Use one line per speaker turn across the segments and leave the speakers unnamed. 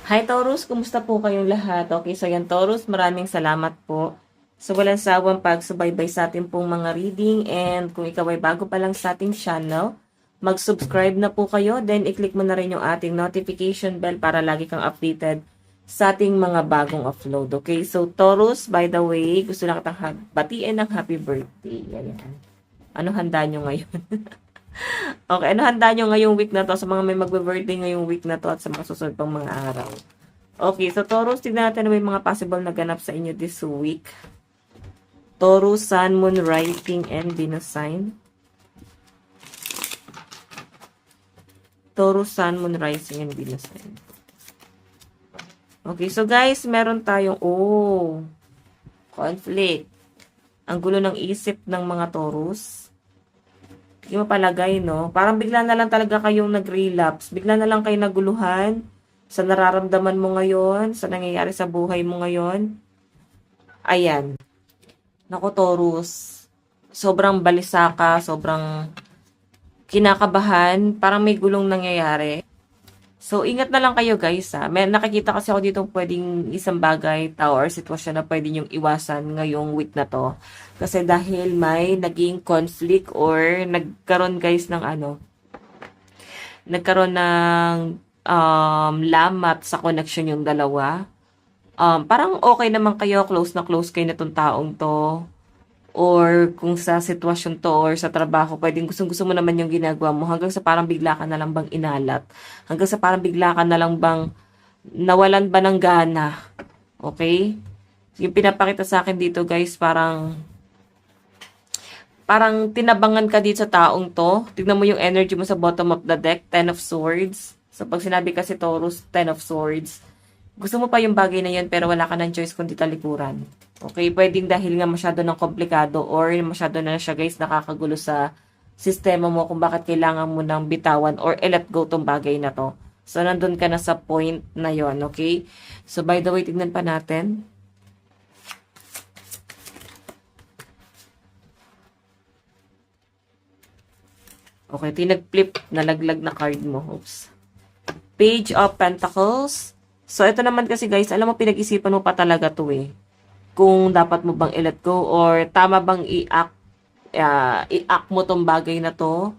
Hi Taurus, kumusta po kayong lahat? Okay, so yan Taurus, maraming salamat po sa walang sawang pagsubaybay sa ating pong mga reading, and kung ikaw ay bago pa lang sa ating channel, mag-subscribe na po kayo, then i-click mo na rin yung ating notification bell para lagi kang updated sa ating mga bagong upload. Okay, so Taurus, by the way, gusto lang kitang batiin ng happy birthday. Ayan. Ano handa nyo ngayon? Okay, ano handa nyo ngayong week na to sa mga may magbe-birthday ngayong week na to at sa mga susunod pang mga araw? Okay, so Taurus, tignan natin na may mga possible na ganap sa inyo this week. Taurus, Sun, Moon, Rising, and Venus sign. Taurus, Sun, Moon, Rising, and Venus sign. Okay, so guys, meron tayong, conflict. Ang gulo ng isip ng mga Taurus. Hindi mo palagay, no? Parang bigla na lang talaga kayong nag-relapse. Bigla na lang kayo naguluhan sa nararamdaman mo ngayon, sa nangyayari sa buhay mo ngayon. Ayan. Naku, Taurus. Sobrang balisa ka, sobrang kinakabahan, parang may gulong nangyayari. So, ingat na lang kayo, guys, ha. May nakikita kasi ako dito pwedeng isang bagay, tao, or sitwasyon na pwede nyong iwasan ngayong week na to. Kasi dahil may naging conflict or nagkaroon, guys, ng nagkaroon ng lamat sa connection yung dalawa. Parang okay naman kayo, close na close kayo na tong taong to. Or kung sa sitwasyon to or sa trabaho, pwedeng gustong-gusto mo naman yung ginagawa mo hanggang sa parang bigla ka na lang bang inalat. Hanggang sa parang bigla ka na lang bang nawalan ba ng gana. Okay? Yung pinapakita sa akin dito, guys, parang tinabangan ka dito sa taong to. Tignan mo yung energy mo sa bottom of the deck, Ten of Swords. So, pag sinabi kasi Taurus, Ten of Swords, gusto mo pa yung bagay na yun pero wala ka ng choice kundi talikuran. Okay? Pwedeng dahil nga masyado ng komplikado or masyado na siya, guys, nakakagulo sa sistema mo kung bakit kailangan mo ng bitawan or let go tong bagay na to. So, nandun ka na sa point na yon, okay? So, by the way, tignan pa natin. Okay, tinag-flip, nalaglag na card mo. Oops. Page of Pentacles. So, ito naman kasi, guys, alam mo, pinag-isipan mo pa talaga to eh. Kung dapat mo bang i-let go or tama bang i-act mo tong bagay na to.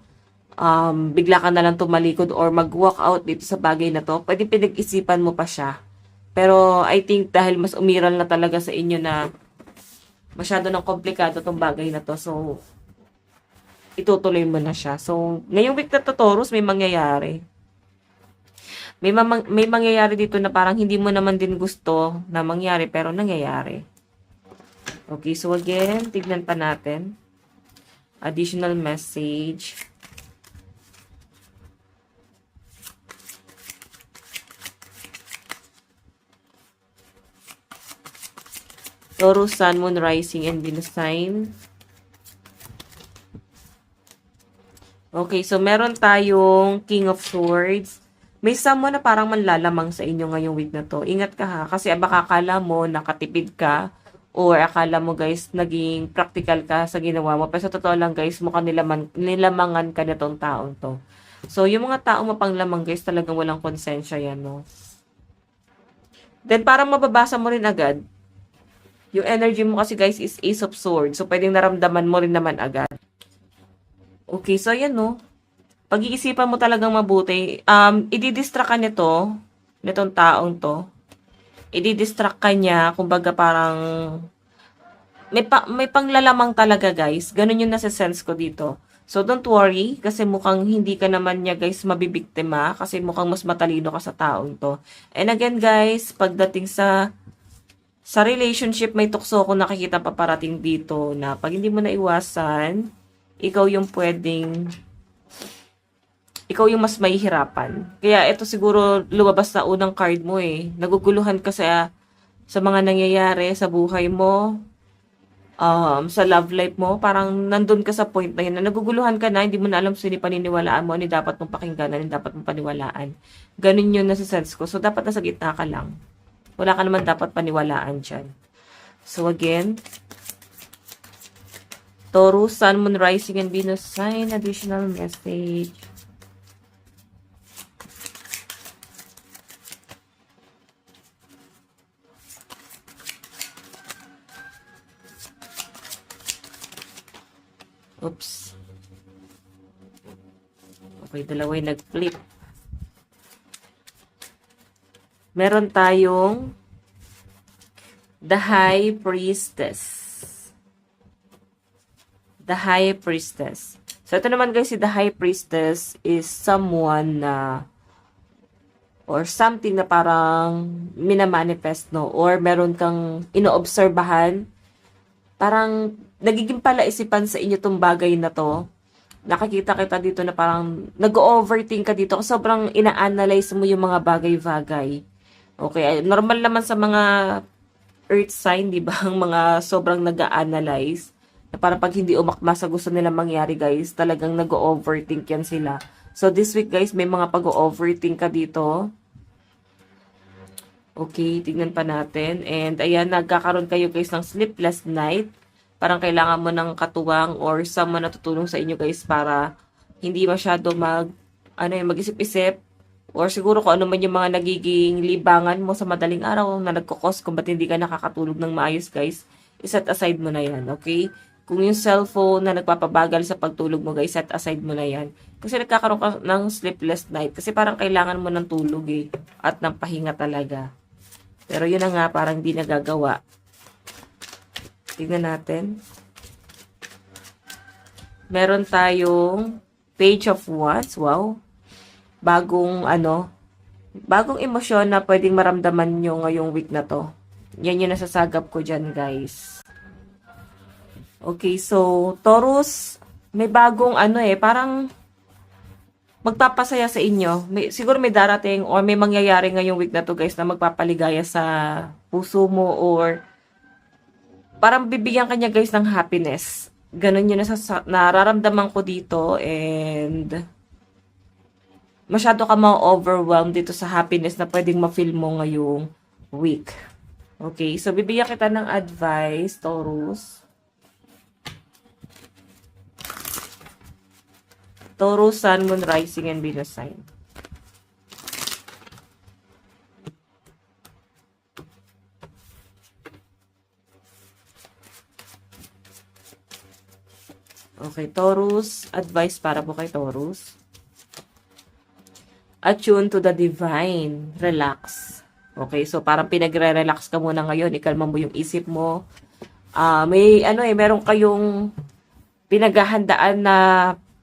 Bigla ka na lang tumalikod or mag-walk out dito sa bagay na to. Pwede pinag-isipan mo pa siya. Pero, I think dahil mas umiral na talaga sa inyo na masyado ng komplikado tong bagay na to. So, itutuloy mo na siya. So, ngayong week na to, Taurus, may mangyayari. May mangyayari dito na parang hindi mo naman din gusto na mangyari pero nangyayari. Okay, so again, tignan pa natin. Additional message. Taurus, Sun, Moon, Rising, and Venus sign. Okay, so meron tayong King of Swords. May someone na parang manlalamang sa inyo ngayong week na to. Ingat ka ha, kasi baka akala mo nakatipid ka or akala mo, guys, naging practical ka sa ginawa mo. Pero sa totoo lang, guys, mukhang nilamangan ka nitong taong to. So, yung mga taong mapanglamang, guys, talagang walang konsensya yan, no? Then, parang mababasa mo rin agad. Yung energy mo kasi, guys, is Ace of Swords. So, pwedeng naramdaman mo rin naman agad. Okay, so yan, no? Pag-iisipan mo talagang mabuti. Ididistract ka nitong taong to. Ididistract ka niya, kumbaga parang may panglalamang talaga, guys. Ganun yung nasa-sense ko dito. So, don't worry, kasi mukhang hindi ka naman niya, guys, mabibiktima, kasi mukhang mas matalino ka sa taong to. And again, guys, pagdating sa relationship, may tukso ko nakikita paparating dito na pag hindi mo na iwasan, ikaw yung mas mahihirapan. Kaya ito siguro lumabas na unang card mo eh. Naguguluhan ka sa mga nangyayari sa buhay mo, sa love life mo. Parang nandun ka sa point na yun na naguguluhan ka na, hindi mo na alam sino paniniwalaan mo, ano dapat mong pakinggan, ano dapat mong paniwalaan. Ganun yun nasa sense ko. So, dapat nasa gitna ka lang. Wala ka naman dapat paniwalaan dyan. So, again, Taurus, Sun, Moon, Rising, and Venus sign. Additional message. Oops. Okay, dalawa yung nag-flip. Meron tayong The High Priestess. The High Priestess. So, ito naman guys, si The High Priestess is someone na or something na parang minamanifest, no? Or meron kang inoobserbahan. Parang nagiging palaisipan sa inyo tong bagay na to. Nakikita kita dito na parang nag-overthink ka dito kasi sobrang ina-analyze mo yung mga bagay-bagay. Okay, normal naman sa mga earth sign, di ba? Ang mga sobrang nag-a-analyze. Na parang pag hindi umakma sa gusto nila mangyari, guys, talagang nag-overthink yan sila. So, this week, guys, may mga pag-overthink ka dito. Okay, tignan pa natin. And, ayan, nagkakaroon kayo, guys, ng sleepless night. Parang kailangan mo ng katuwang or someone na tutulong sa inyo, guys, para hindi masyado mag-isip-isip. Or siguro kung ano man yung mga nagiging libangan mo sa madaling araw na nagkukos kung ba't hindi ka nakakatulog ng maayos, guys. Iset aside mo na yan, okay? Kung yung cellphone na nagpapabagal sa pagtulog mo, guys, set aside mo na yan. Kasi nagkakaroon ka ng sleepless night. Kasi parang kailangan mo ng tulog eh. At ng pahinga talaga. Pero yun na nga, parang di nagagawa. Tingnan natin. Meron tayong Page of Wands. Wow. Bagong emosyon na pwedeng maramdaman nyo ngayong week na to. Yan yung nasasagap ko dyan, guys. Okay, so, Taurus, may bagong parang magpapasaya sa inyo. Siguro may darating or may mangyayari ngayong week na to, guys, na magpapaligaya sa puso mo or parang bibigyan kanya, guys, ng happiness. Ganun yun nararamdaman ko dito and masyado ka ma-overwhelmed dito sa happiness na pwedeng ma-feel mo ngayong week. Okay, so bibigyan kita ng advice, Taurus. Taurus, Sun, Moon, Rising, and Venus sign. Okay, Taurus. Advice para po kay Taurus. Attune to the divine. Relax. Okay, so parang pinagre-relax ka muna ngayon. Ikalma mo yung isip mo. Meron kayong pinaghahandaan na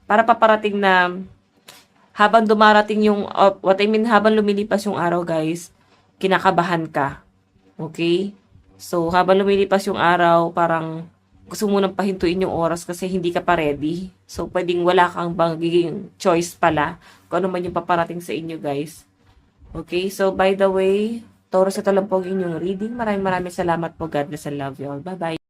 para paparating na habang dumarating yung, habang lumilipas yung araw, guys, kinakabahan ka. Okay? So, habang lumilipas yung araw, parang gusto mo nang pahintuin yung oras kasi hindi ka pa ready. So, pwedeng wala kang magiging choice pala kung ano man yung paparating sa inyo, guys. Okay? So, by the way, Taurus, ito lang po yung inyong reading. Maraming salamat po. God bless and love you all. Bye-bye.